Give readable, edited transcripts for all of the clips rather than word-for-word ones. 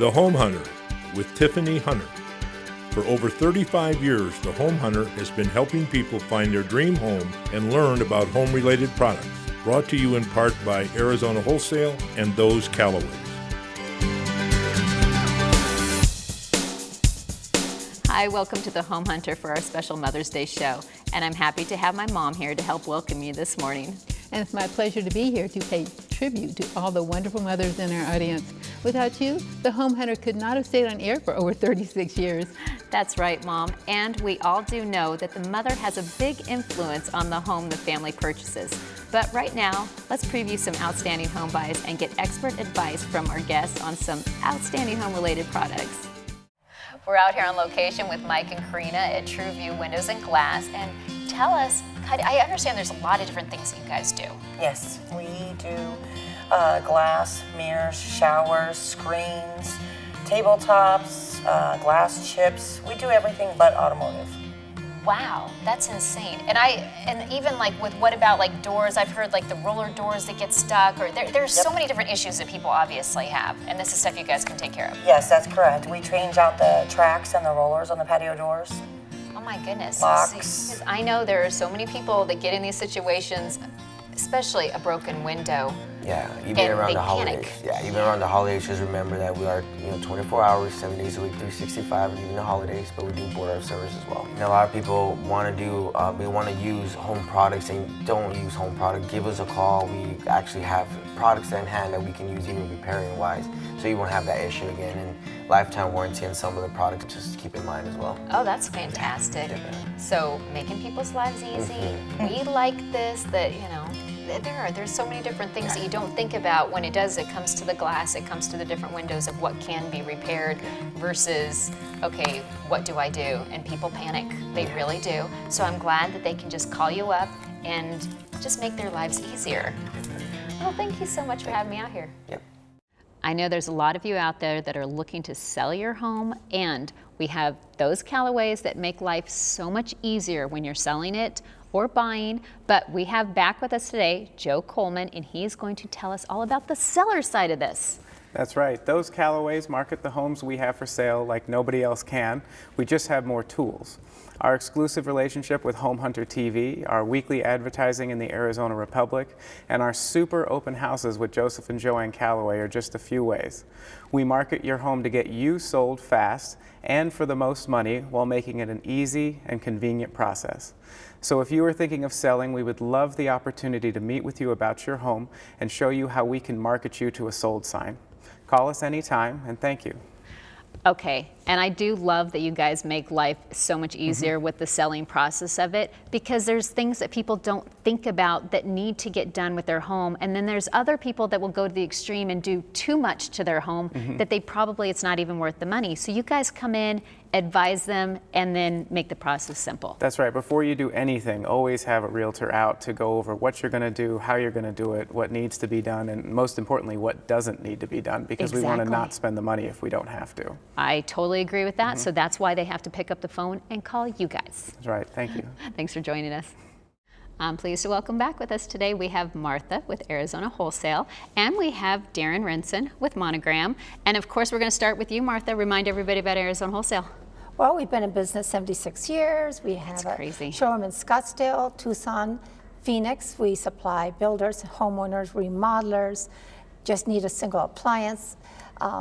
The Home Hunter with Tiffany Hunter. For over 35 years, The Home Hunter has been helping people find their dream home and learn about home-related products. Brought to you in part by Arizona Wholesale and those Callaways. Hi, welcome to The Home Hunter for our special Mother's Day show. And I'm happy to have my mom here to help welcome you this morning. And it's my pleasure to be here to pay tribute to all the wonderful mothers in our audience. Without you, The Home Hunter could not have stayed on air for over 36 years. That's right, Mom. And we all do know that the mother has a big influence on the home the family purchases. But right now, let's preview some outstanding home buys and get expert advice from our guests on some outstanding home-related products. We're out here on location with Mike and Karina at True View Windows and Glass. And tell us, I understand there's a lot of different things that you guys do. Yes, we do glass, mirrors, showers, screens, tabletops, glass chips. We do everything but automotive. Wow, that's insane. And even like with what about like doors? I've heard like the roller doors that get stuck, or there's so many different issues that people obviously have, and this is stuff you guys can take care of. Yes, that's correct. We change out the tracks and the rollers on the patio doors. Oh my goodness. Locks. Because I know there are so many people that get in these situations, especially a broken window. Yeah, even around the holidays. Panic. Yeah, even around the holidays, just remember that we are, 24 hours, 7 days a week, 365, and even the holidays, but we do border of service as well. A lot of people want to do, they want to use home products and don't use home product. Give us a call. We actually have products in hand that we can use even repairing wise, so you won't have that issue again. And lifetime warranty on some of the products, just keep in mind as well. Oh, that's fantastic. Yeah. So making people's lives easy. We like this, there's so many different things that you don't think about when it comes to the glass, it comes to the different windows of what can be repaired versus, okay, what do I do? And people panic, they really do. So I'm glad that they can just call you up and just make their lives easier. Well, thank you so much for having me out here. Yep. I know there's a lot of you out there that are looking to sell your home, and we have those Callaways that make life so much easier when you're selling it or buying. But we have back with us today Joe Coleman, and he's going to tell us all about the seller side of this. That's right. Those Callaways market the homes we have for sale like nobody else can. We just have more tools. Our exclusive relationship with Home Hunter TV, our weekly advertising in the Arizona Republic, and our super open houses with Joseph and Joanne Callaway are just a few ways. We market your home to get you sold fast and for the most money while making it an easy and convenient process. So if you are thinking of selling, we would love the opportunity to meet with you about your home and show you how we can market you to a sold sign. Call us anytime, and thank you. Okay, and I do love that you guys make life so much easier with the selling process of it, because there's things that people don't think about that need to get done with their home, and then there's other people that will go to the extreme and do too much to their home that it's not even worth the money. So you guys come in, advise them, and then make the process simple. That's right. Before you do anything, always have a realtor out to go over what you're going to do, how you're going to do it, what needs to be done, and most importantly, what doesn't need to be done, because we want to not spend the money if we don't have to. I totally agree with that. So that's why they have to pick up the phone and call you guys. That's right. Thank you. Thanks for joining us. I'm pleased to welcome back with us today. We have Martha with Arizona Wholesale, and we have Darren Renson with Monogram. And of course, we're going to start with you, Martha. Remind everybody about Arizona Wholesale. Well, we've been in business 76 years. We have a showroom in Scottsdale, Tucson, Phoenix. We supply builders, homeowners, remodelers, just need a single appliance.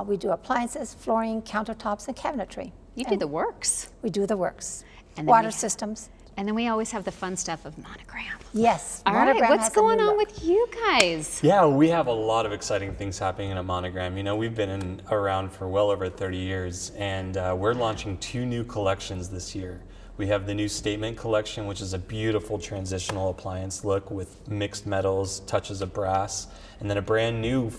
We do appliances, flooring, countertops, and cabinetry. You do the works. We do the works. And water systems. And then we always have the fun stuff of Monogram. Yes. All right, what's going on with you guys? Yeah, we have a lot of exciting things happening in a Monogram. We've been around for well over 30 years, and we're launching 2 new collections this year. We have the new Statement collection, which is a beautiful transitional appliance look with mixed metals, touches of brass, and then a brand new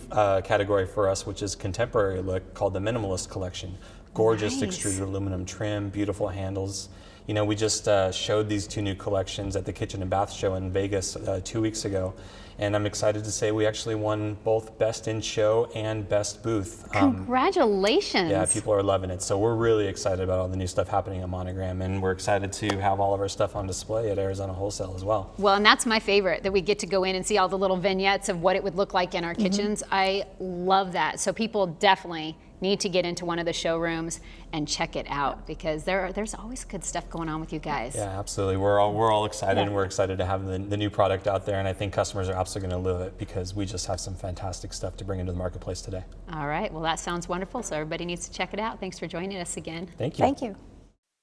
category for us, which is contemporary look, called the Minimalist collection. Gorgeous extruded aluminum trim, beautiful handles. We just showed these 2 new collections at the Kitchen and Bath Show in Vegas 2 weeks ago, And I'm excited to say we actually won both Best in Show and Best Booth. Congratulations. Yeah, people are loving it. So we're really excited about all the new stuff happening at Monogram, and we're excited to have all of our stuff on display at Arizona Wholesale as well. Well, and that's my favorite, that we get to go in and see all the little vignettes of what it would look like in our kitchens. I love that. So people definitely need to get into one of the showrooms and check it out, because there's always good stuff going on with you guys. Yeah, absolutely. We're all excited, and we're excited to have the new product out there, and I think customers are absolutely going to love it because we just have some fantastic stuff to bring into the marketplace today. All right, well, that sounds wonderful. So everybody needs to check it out. Thanks for joining us again. Thank you. Thank you.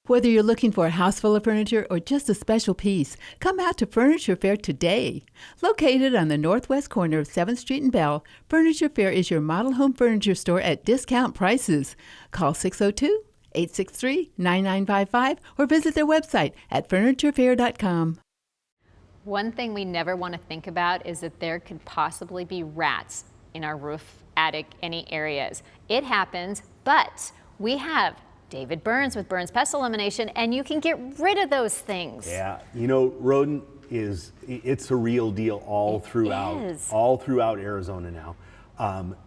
Whether you're looking for a house full of furniture or just a special piece, come out to Furniture Fair today. Located on the northwest corner of 7th Street and Bell, Furniture Fair is your model home furniture store at discount prices. Call 602-863-9955 or visit their website at FurnitureFair.com. One thing we never want to think about is that there could possibly be rats in our roof, attic, any areas. It happens, but we have David Burns with Burns Pest Elimination, and you can get rid of those things. Yeah, you know, rodent it's a real deal all throughout Arizona now.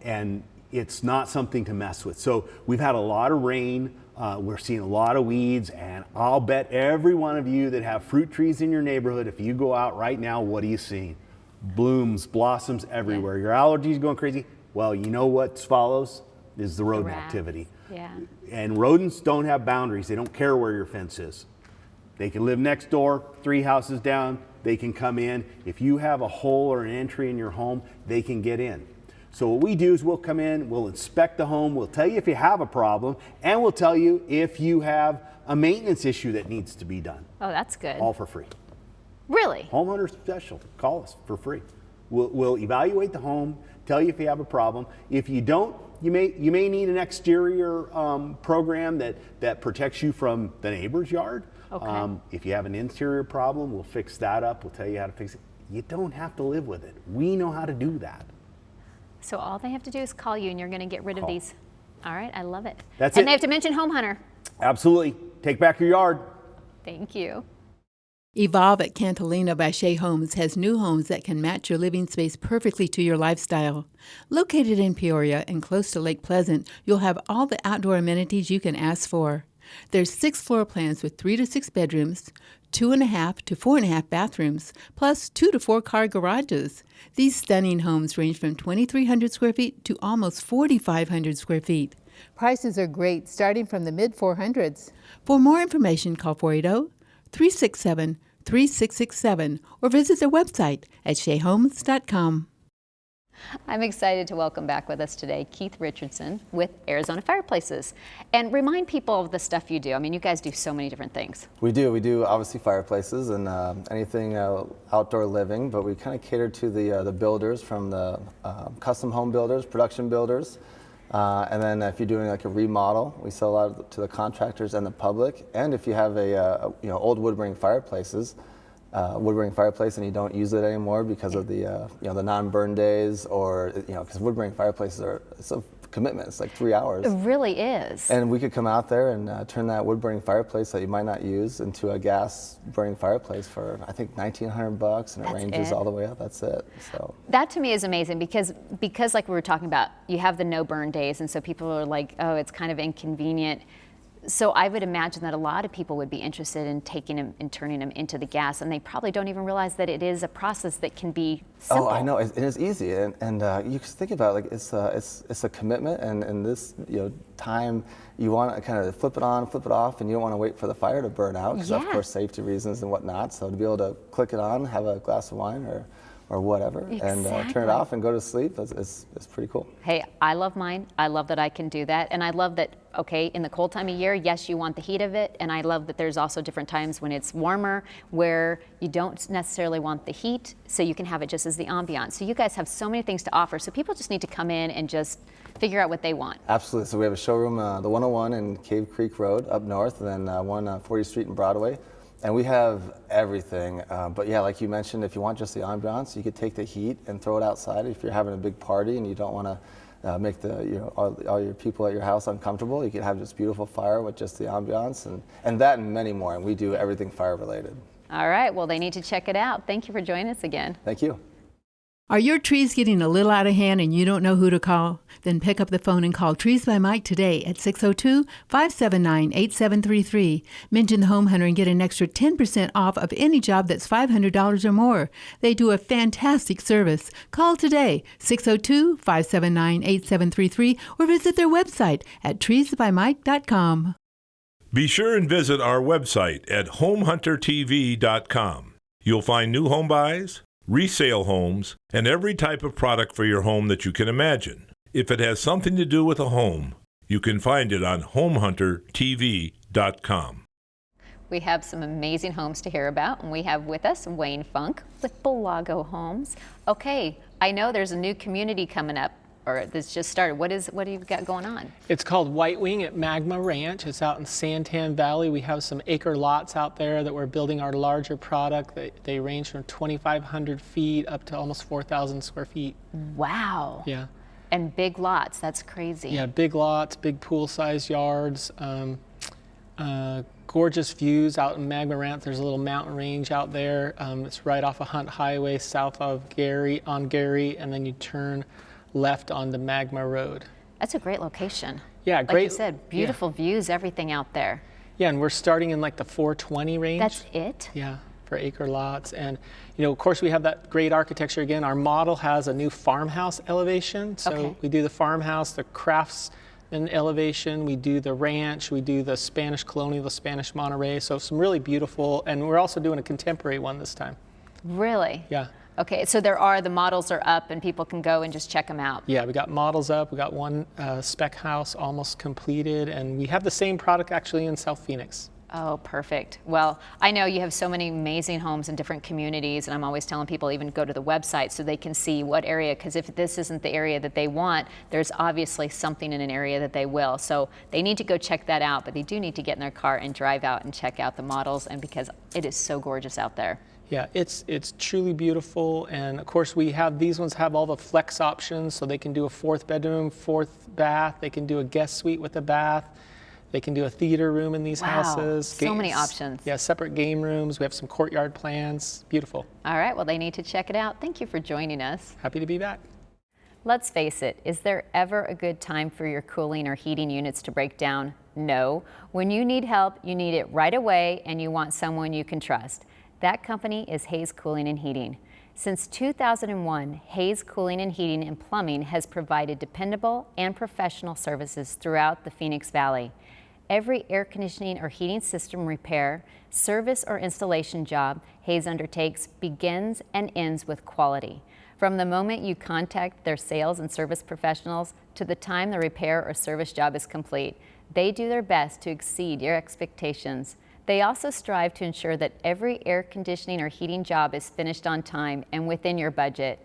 And it's not something to mess with. So we've had a lot of rain, we're seeing a lot of weeds, and I'll bet every one of you that have fruit trees in your neighborhood, if you go out right now, what are you seeing? Blooms, blossoms everywhere. Your allergies going crazy. Well, you know what follows is the rodent activity. Yeah. And rodents don't have boundaries. They don't care where your fence is. They can live next door, 3 houses down, they can come in. If you have a hole or an entry in your home, they can get in. So what we do is we'll come in, we'll inspect the home, we'll tell you if you have a problem, and we'll tell you if you have a maintenance issue that needs to be done. Oh, that's good. All for free. Really? Homeowner special. Call us for free. We'll evaluate the home, tell you if you have a problem. If you don't, you may need an exterior program that protects you from the neighbor's yard. Okay. If you have an interior problem, we'll fix that up. We'll tell you how to fix it. You don't have to live with it. We know how to do that. So all they have to do is call you, and you're going to get rid of these. All right, I love it. That's and it. They have to mention Home Hunter. Absolutely. Take back your yard. Thank you. Evolve at Cantilena by Shea Homes has new homes that can match your living space perfectly to your lifestyle. Located in Peoria and close to Lake Pleasant, you'll have all the outdoor amenities you can ask for. There's 6 floor plans with 3 to 6 bedrooms, 2.5 to 4.5 bathrooms, plus 2 to 4 car garages. These stunning homes range from 2,300 square feet to almost 4,500 square feet. Prices are great, starting from the mid-400s. For more information, call 480-367-3667 or visit their website at sheahomes.com. I'm excited to welcome back with us today Keith Richardson with Arizona Fireplaces. And remind people of the stuff you do. I mean, you guys do so many different things. We do obviously fireplaces and anything outdoor living, but we kind of cater to the builders, from the custom home builders, production builders. And then if you're doing like a remodel, we sell a lot to the contractors and the public. And if you have a old wood burning fireplaces, wood burning fireplace, and you don't use it anymore because of the the non-burn days, or because wood burning fireplaces it's a commitment. It's like 3 hours. It really is. And we could come out there and turn that wood burning fireplace that you might not use into a gas burning fireplace for, I think, $1,900, and it ranges all the way up. That's it. So that to me is amazing because like we were talking about, you have the no burn days, and so people are like, oh, it's kind of inconvenient. So I would imagine that a lot of people would be interested in taking them and turning them into the gas, and they probably don't even realize that it is a process that can be simple. Oh, I know, it is easy, and you just think about it, like it's a commitment, and this time you want to kind of flip it on, flip it off, and you don't want to wait for the fire to burn out because of course safety reasons and whatnot. So to be able to click it on, have a glass of wine or whatever, and turn it off and go to sleep is pretty cool. Hey, I love mine. I love that I can do that, and I love that. Okay, in the cold time of year, yes, you want the heat of it, and I love that there's also different times when it's warmer where you don't necessarily want the heat, so you can have it just as the ambiance. So you guys have so many things to offer, so people just need to come in and just figure out what they want. Absolutely. So we have a showroom, the 101 in Cave Creek Road up north, and then one 40th Street in Broadway. And we have everything, but yeah, like you mentioned, if you want just the ambiance, you could take the heat and throw it outside. If you're having a big party and you don't want to make all your people at your house uncomfortable, you could have just beautiful fire with just the ambiance, and that and many more. And we do everything fire related. All right, well, they need to check it out. Thank you for joining us again. Thank you. Are your trees getting a little out of hand and you don't know who to call? Then pick up the phone and call Trees by Mike today at 602-579-8733. Mention the Home Hunter and get an extra 10% off of any job that's $500 or more. They do a fantastic service. Call today, 602-579-8733, or visit their website at treesbymike.com. Be sure and visit our website at homehuntertv.com. You'll find new home buys, resale homes, and every type of product for your home that you can imagine. If it has something to do with a home, you can find it on homehuntertv.com. We have some amazing homes to hear about, and we have with us Wayne Funk with Bellago Homes. Okay, I know there's a new community coming up, or this just started. What do you got going on? It's called White Wing at Magma Ranch. It's out in Santan Valley. We have some acre lots out there that we're building our larger product. They range from 2,500 feet up to almost 4,000 square feet. Wow. Yeah. And big lots, that's crazy. Yeah, big lots, big pool-sized yards, gorgeous views out in Magma Ranch. There's a little mountain range out there. It's right off of Hunt Highway, south of Gary, and then you turn left onto Magma Road. That's a great location. Yeah, like great. You said, beautiful views, everything out there. Yeah, and we're starting in like the 420 range. That's it? Yeah, for acre lots. And, you know, of course we have that great architecture again. Our model has a new farmhouse elevation. So we do the farmhouse, the craftsman elevation, we do the ranch, we do the Spanish colonial, the Spanish Monterey. So some really beautiful, and we're also doing a contemporary one this time. Really? Yeah. Okay, so the models are up and people can go and just check them out. Yeah, we got models up. We got one spec house almost completed, and we have the same product actually in South Phoenix. Oh, perfect. Well, I know you have so many amazing homes in different communities, and I'm always telling people even go to the website so they can see what area, because if this isn't the area that they want, there's obviously something in an area that they will. So they need to go check that out, but they do need to get in their car and drive out and check out the models, and because it is so gorgeous out there. Yeah, it's truly beautiful, and of course these ones have all the flex options, so they can do a 4th bedroom, 4th bath, they can do a guest suite with a bath, they can do a theater room in these houses. So many options. Yeah, separate game rooms, we have some courtyard plans, beautiful. All right, well they need to check it out. Thank you for joining us. Happy to be back. Let's face it, is there ever a good time for your cooling or heating units to break down? No. When you need help, you need it right away, and you want someone you can trust. That company is Hayes Cooling and Heating. Since 2001, Hayes Cooling and Heating and Plumbing has provided dependable and professional services throughout the Phoenix Valley. Every air conditioning or heating system repair, service, or installation job Hayes undertakes begins and ends with quality. From the moment you contact their sales and service professionals to the time the repair or service job is complete, they do their best to exceed your expectations. They also strive to ensure that every air conditioning or heating job is finished on time and within your budget.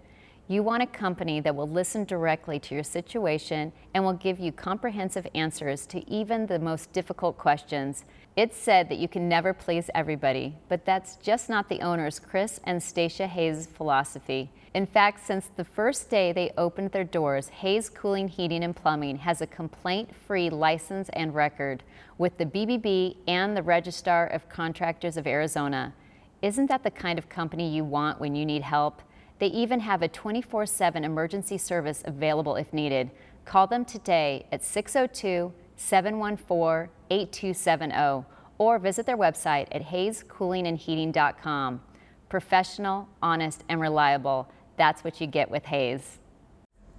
You want a company that will listen directly to your situation and will give you comprehensive answers to even the most difficult questions. It's said that you can never please everybody, but that's just not the owners, Chris and Stacia Hayes' philosophy. In fact, since the first day they opened their doors, Hayes Cooling, Heating, and Plumbing has a complaint-free license and record with the BBB and the Registrar of Contractors of Arizona. Isn't that the kind of company you want when you need help? They even have a 24/7 emergency service available if needed. Call them today at 602-714-8270 or visit their website at hayescoolingandheating.com. Professional, honest, and reliable. That's what you get with Hayes.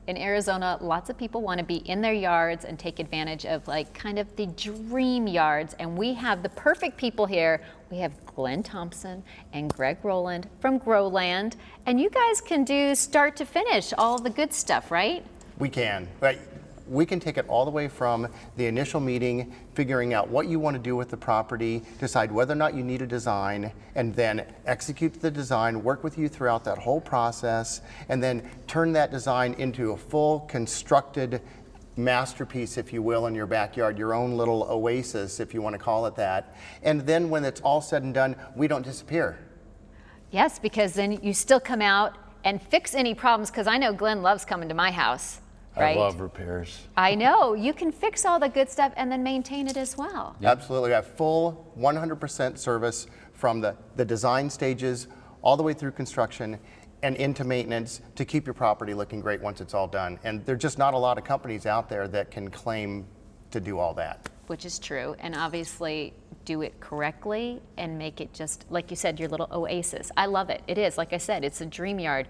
In Arizona, lots of people want to be in their yards and take advantage of like kind of the dream yards, and we have the perfect people here. We have Glenn Thompson and Greg Rowland from Growland, and you guys can do start to finish all the good stuff, right? We can. We can take it all the way from the initial meeting, figuring out what you want to do with the property, decide whether or not you need a design, and then execute the design, work with you throughout that whole process, and then turn that design into a full constructed masterpiece, if you will, in your backyard, your own little oasis, if you want to call it that. And then when it's all said and done, we don't disappear. Yes, because then you still come out and fix any problems, because I know Glenn loves coming to my house. Right? I love repairs. I know. You can fix all the good stuff and then maintain it as well. Absolutely. We have full 100% service from the design stages all the way through construction. and into maintenance to keep your property looking great once it's all done. And there's just not a lot of companies out there that can claim to do all that. Which is true, and obviously do it correctly and make it just, like you said, your little oasis. I love it. It is, like I said, it's a dream yard.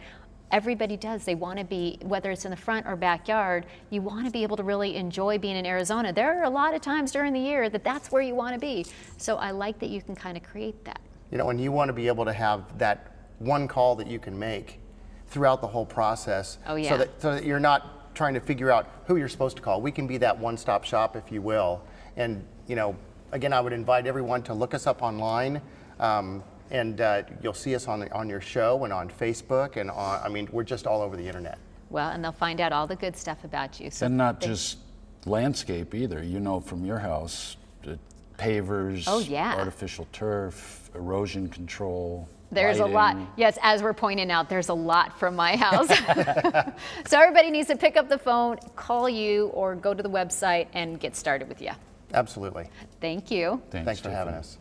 Everybody does. They want to be, whether it's in the front or backyard, you want to be able to really enjoy being in Arizona. There are a lot of times during the year that that's where you want to be. So I like that you can kind of create that. You know, and you want to be able to have that one call that you can make throughout the whole process. Oh, yeah. So that you're not trying to figure out who you're supposed to call. We can be that one-stop shop, if you will. And, you know, again, I would invite everyone to look us up online. And you'll see us on your show and on Facebook, and I mean, we're just all over the internet. Well, and they'll find out all the good stuff about you. So and not just landscape either. You know, from your house, pavers, oh, yeah. artificial turf, erosion control. There's lighting. a lot. Yes, as we're pointing out, there's a lot from my house. So everybody needs to pick up the phone, call you, or go to the website and get started with you. Absolutely. Thank you. Thanks for having us.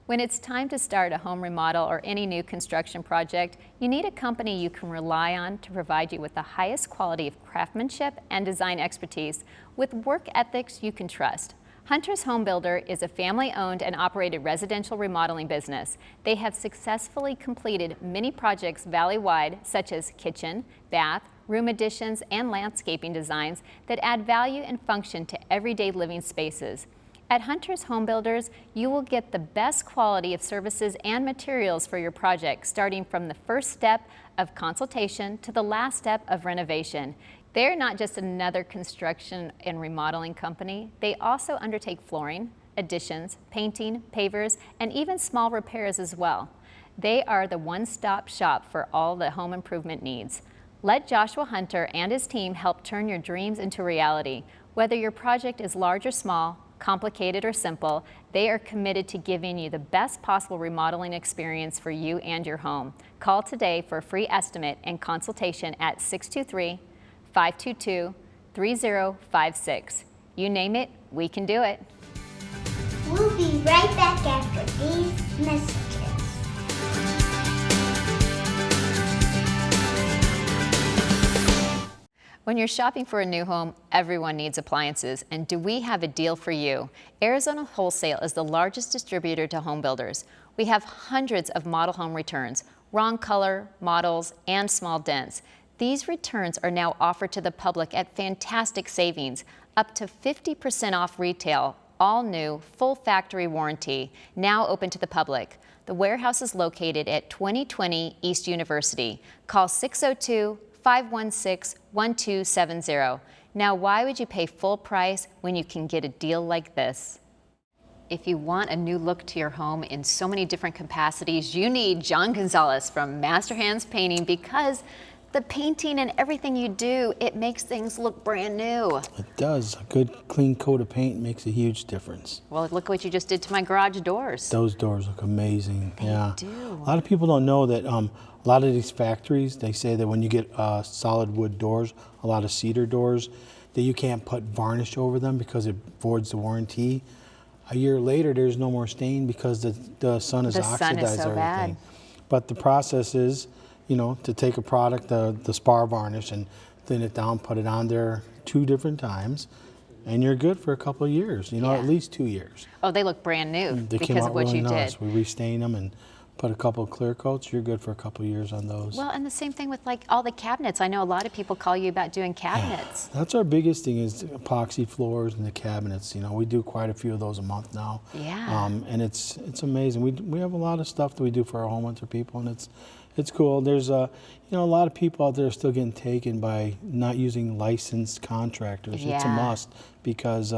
When it's time to start a home remodel or any new construction project, you need a company you can rely on to provide you with the highest quality of craftsmanship and design expertise with work ethics you can trust. Hunter's Home Builder is a family-owned and operated residential remodeling business. They have successfully completed many projects valley-wide, such as kitchen, bath, room additions, and landscaping designs that add value and function to everyday living spaces. At Hunter's Home Builders, you will get the best quality of services and materials for your project, starting from the first step of consultation to the last step of renovation. They're not just another construction and remodeling company. They also undertake flooring, additions, painting, pavers, and even small repairs as well. They are the one-stop shop for all the home improvement needs. Let Joshua Hunter and his team help turn your dreams into reality. Whether your project is large or small, complicated or simple, they are committed to giving you the best possible remodeling experience for you and your home. Call today for a free estimate and consultation at 623-522-3056. You name it, we can do it. We'll be right back after these messages. When you're shopping for a new home, everyone needs appliances, and do we have a deal for you? Arizona Wholesale is the largest distributor to home builders. We have hundreds of model home returns, wrong color, models, and small dents. These returns are now offered to the public at fantastic savings, up to 50% off retail, all new, full factory warranty, now open to the public. The warehouse is located at 2020 East University. Call 602-516-1270. Now, why would you pay full price when you can get a deal like this? If you want a new look to your home in so many different capacities, you need John Gonzalez from Master Hands Painting, because the painting and everything you do, it makes things look brand new. It does. A good clean coat of paint makes a huge difference. Well, look what you just did to my garage doors. Those doors look amazing. They do. A lot of people don't know that a lot of these factories, they say that when you get solid wood doors, a lot of cedar doors, that you can't put varnish over them because it voids the warranty. A year later, there's no more stain because the sun has oxidized everything. Bad. But the process is, you know, to take a product, the spar varnish, and thin it down, put it on there 2 different times, and you're good for a couple of years, you know, at least 2 years. Oh, they look brand new They because came out of what really you nice. did. We restain them and put a couple of clear coats, you're good for a couple of years on those. Well, and the same thing with like all the cabinets. I know a lot of people call you about doing cabinets. That's our biggest thing, is epoxy floors and the cabinets. You know, we do quite a few of those a month now. Yeah. And it's amazing. We have a lot of stuff that we do for our home hunter people, and it's cool. There's you know, a lot of people out there are still getting taken by not using licensed contractors. Yeah. It's a must, because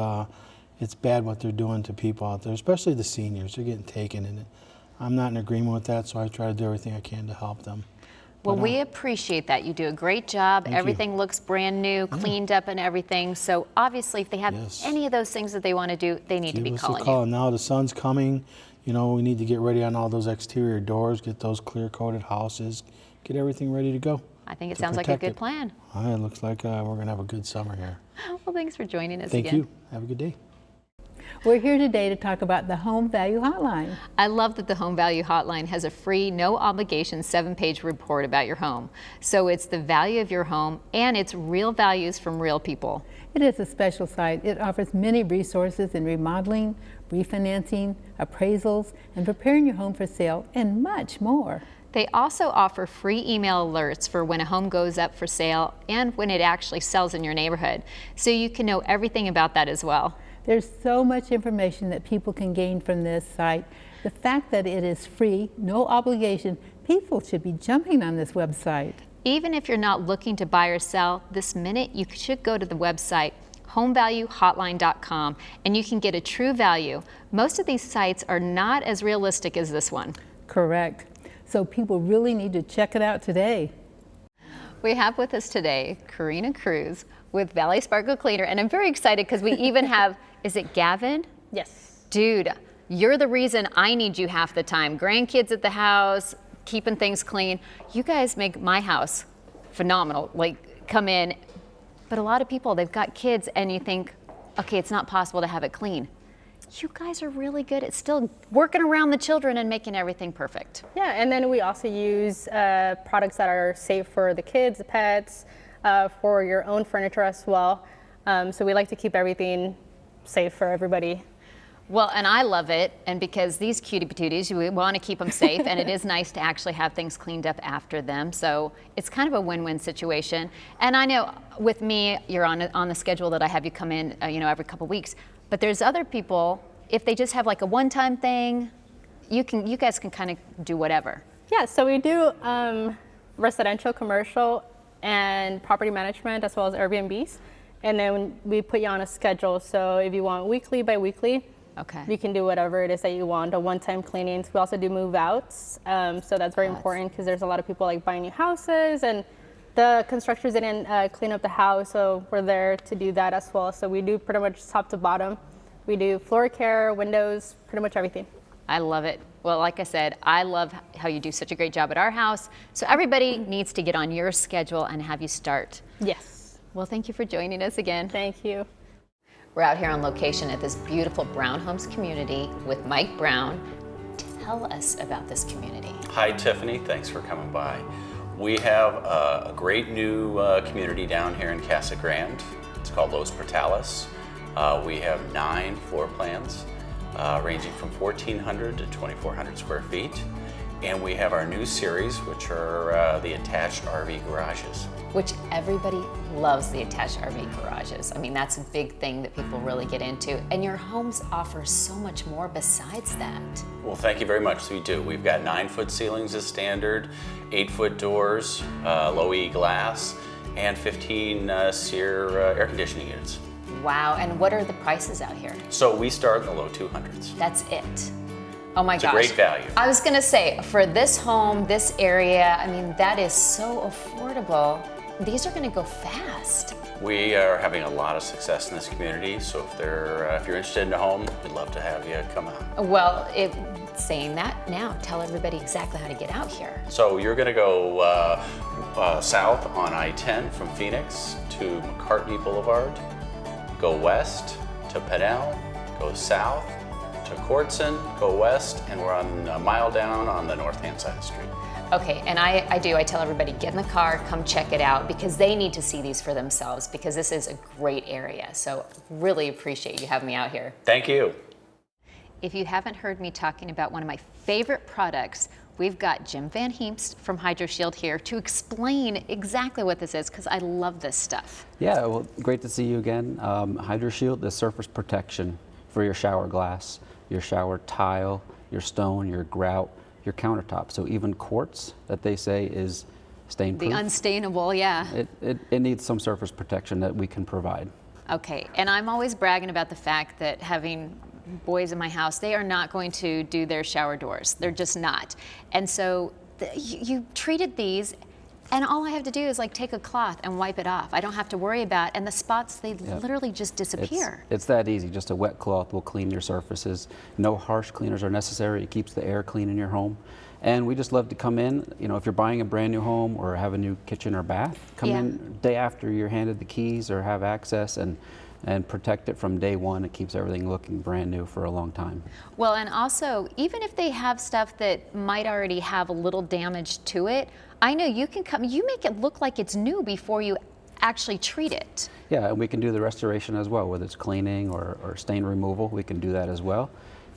it's bad what they're doing to people out there, especially the seniors. They're getting taken, and I'm not in agreement with that, so I try to do everything I can to help them. Well, we appreciate that. You do a great job. Thank Everything looks brand new, cleaned up and everything. So obviously, if they have any of those things that they want to do, they need to be calling you. Now the sun's coming. You know, we need to get ready on all those exterior doors, get those clear-coated houses, get everything ready to go. I think it sounds like a good plan. It looks like we're going to have a good summer here. Well, thanks for joining us Thank again. you. Have a good day. We're here today to talk about the Home Value Hotline. I love that the Home Value Hotline has a free, no obligation 7-page report about your home. So it's the value of your home and it's real values from real people. It is a special site. It offers many resources in remodeling, refinancing, appraisals, and preparing your home for sale, and much more. They also offer free email alerts for when a home goes up for sale and when it actually sells in your neighborhood. So you can know everything about that as well. There's so much information that people can gain from this site. The fact that it is free, no obligation, people should be jumping on this website. Even if you're not looking to buy or sell this minute, you should go to the website homevaluehotline.com and you can get a true value. Most of these sites are not as realistic as this one. Correct. So people really need to check it out today. We have with us today Karina Cruz with Valley Sparkle Cleaner, and I'm very excited because we even have, is it Gavin? Yes. Dude, you're the reason I need you half the time. Grandkids at the house, keeping things clean. You guys make my house phenomenal. Like, come in. But a lot of people, they've got kids and you think, okay, it's not possible to have it clean. You guys are really good at still working around the children and making everything perfect. Yeah, and then we also use products that are safe for the kids, the pets, for your own furniture as well. So we like to keep everything safe for everybody. Well, and I love it, and because these cutie patooties, we want to keep them safe, and it is nice to actually have things cleaned up after them. So it's kind of a win-win situation. And I know with me, you're on the schedule that I have you come in, every couple weeks. But there's other people, if they just have like a one-time thing, you guys can kind of do whatever. Yeah, so we do residential, commercial, and property management, as well as Airbnbs. And then we put you on a schedule. So if you want weekly by weekly, okay, you can do whatever it is that you want. A one-time cleanings. We also do move-outs. So that's very important because there's a lot of people like buying new houses and the constructors didn't clean up the house, so we're there to do that as well. So we do pretty much top to bottom. We do floor care, windows, pretty much everything. I love it. Well, like I said, I love how you do such a great job at our house. So everybody needs to get on your schedule and have you start. Yes. Well, thank you for joining us again. Thank you. We're out here on location at this beautiful Brown Homes community with Mike Brown. Tell us about this community. Hi, Tiffany. Thanks for coming by. We have a great new community down here in Casa Grande. It's called Los Portales. We have 9 floor plans ranging from 1,400 to 2,400 square feet. And we have our new series, which are the attached RV garages. Which everybody loves, the attached RV garages. I mean, that's a big thing that people really get into. And your homes offer so much more besides that. Well, thank you very much. We do. We've got 9-foot ceilings as standard, 8-foot doors, low E glass, and 15 SEER air conditioning units. Wow, and what are the prices out here? So we start in the low 200s. That's it. Oh my gosh. It's a great value. I was gonna say, for this home, this area, I mean, that is so affordable. These are gonna go fast. We are having a lot of success in this community, so if you're interested in a home, we'd love to have you come out. Well, saying that now, tell everybody exactly how to get out here. So you're gonna go south on I-10 from Phoenix to McCartney Boulevard, go west to Pennell, go south to Courtson, go west, and we're on a mile down on the north-hand side of the street. Okay, and I tell everybody, get in the car, come check it out, because they need to see these for themselves, because this is a great area. So really appreciate you having me out here. Thank you. If you haven't heard me talking about one of my favorite products, we've got Jim Van Heemst from HydroShield here to explain exactly what this is, because I love this stuff. Yeah, well, great to see you again. HydroShield is surface protection for your shower glass, your shower tile, your stone, your grout, your countertop. So even quartz that they say is stain-proof. The unstainable, yeah. It needs some surface protection that we can provide. Okay, and I'm always bragging about the fact that having boys in my house, they are not going to do their shower doors. They're just not. And so you treated these, and all I have to do is like take a cloth and wipe it off. I don't have to worry about, and the spots, they literally just disappear. It's that easy. Just a wet cloth will clean your surfaces. No harsh cleaners are necessary. It keeps the air clean in your home. And we just love to come in, you know, if you're buying a brand new home or have a new kitchen or bath, come in day after you're handed the keys or have access and and protect it from day one. It keeps everything looking brand new for a long time. Well, and also, even if they have stuff that might already have a little damage to it, I know you can come, you make it look like it's new before you actually treat it. Yeah, and we can do the restoration as well, whether it's cleaning or stain removal. We can do that as well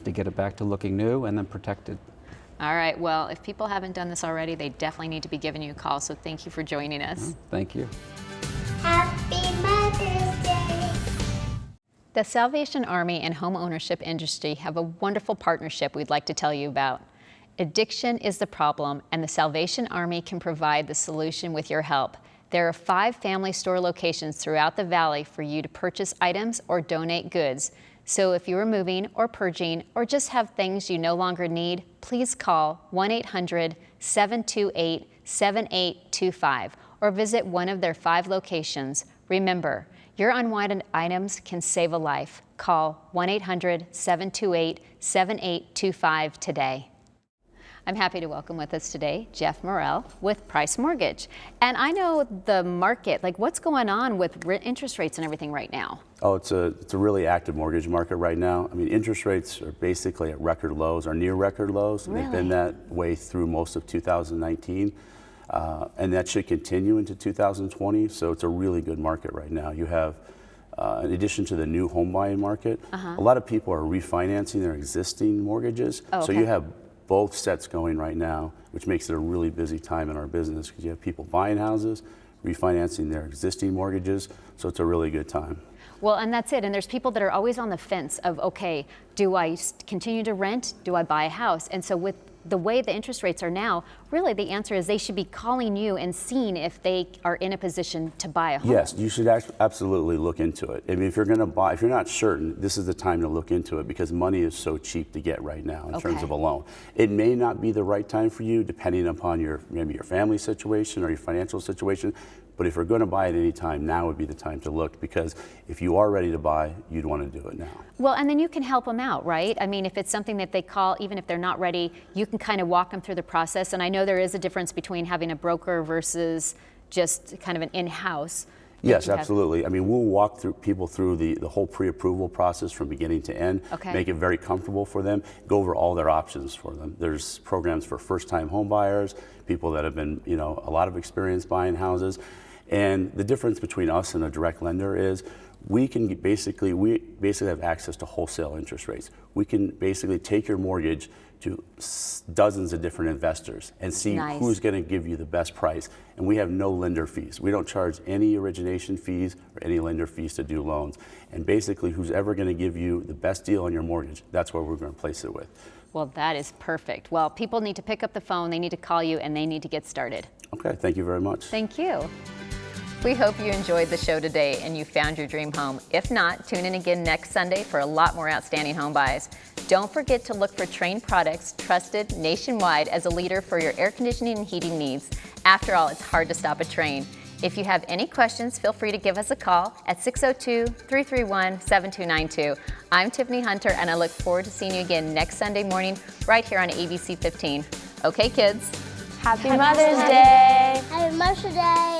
to get it back to looking new and then protected. All right, well, if people haven't done this already, they definitely need to be giving you a call, so thank you for joining us. Thank you. Happy Mother's Day. The Salvation Army and home ownership industry have a wonderful partnership we'd like to tell you about. Addiction is the problem, and the Salvation Army can provide the solution with your help. There are 5 family store locations throughout the valley for you to purchase items or donate goods. So if you are moving or purging or just have things you no longer need, please call 1-800-728-7825 or visit one of their 5 locations. Remember, your unwanted items can save a life. Call 1-800-728-7825 today. I'm happy to welcome with us today Jeff Morrell with Price Mortgage. And I know the market, like what's going on with interest rates and everything right now? Oh, it's a really active mortgage market right now. I mean, interest rates are basically at record lows, or near record lows. Really? They've been that way through most of 2019. And that should continue into 2020. So it's a really good market right now. You have, in addition to the new home buying market, a lot of people are refinancing their existing mortgages. Oh, okay. So you have both sets going right now, which makes it a really busy time in our business because you have people buying houses, refinancing their existing mortgages. So it's a really good time. Well, and that's it. And there's people that are always on the fence of, okay, do I continue to rent? Do I buy a house? And so with the way the interest rates are now, really the answer is they should be calling you and seeing if they are in a position to buy a home. Yes, you should absolutely look into it. I mean, if you're going to buy, if you're not certain, this is the time to look into it because money is so cheap to get right now in terms of a loan. It may not be the right time for you depending upon maybe your family situation or your financial situation. But if you're going to buy at any time, now would be the time to look because if you are ready to buy, you'd want to do it now. Well, and then you can help them out, right? I mean, if it's something that they call, even if they're not ready, you can kind of walk them through the process. And I know there is a difference between having a broker versus just kind of an in-house. Yes, absolutely. I mean, we'll walk people through the whole pre-approval process from beginning to end, make it very comfortable for them, go over all their options for them. There's programs for first-time home buyers, people that have been, a lot of experience buying houses. And the difference between us and a direct lender is we basically have access to wholesale interest rates. We can basically take your mortgage to dozens of different investors and see who's going to give you the best price. And we have no lender fees. We don't charge any origination fees or any lender fees to do loans. And basically, who's ever going to give you the best deal on your mortgage, that's where we're going to place it with. Well, that is perfect. Well, people need to pick up the phone, they need to call you, and they need to get started. Okay, thank you very much. Thank you. We hope you enjoyed the show today and you found your dream home. If not, tune in again next Sunday for a lot more outstanding home buys. Don't forget to look for Trane products, trusted nationwide as a leader for your air conditioning and heating needs. After all, it's hard to stop a Trane. If you have any questions, feel free to give us a call at 602-331-7292. I'm Tiffany Hunter, and I look forward to seeing you again next Sunday morning right here on ABC 15. Okay, kids. Happy Mother's Day. Happy Mother's Day.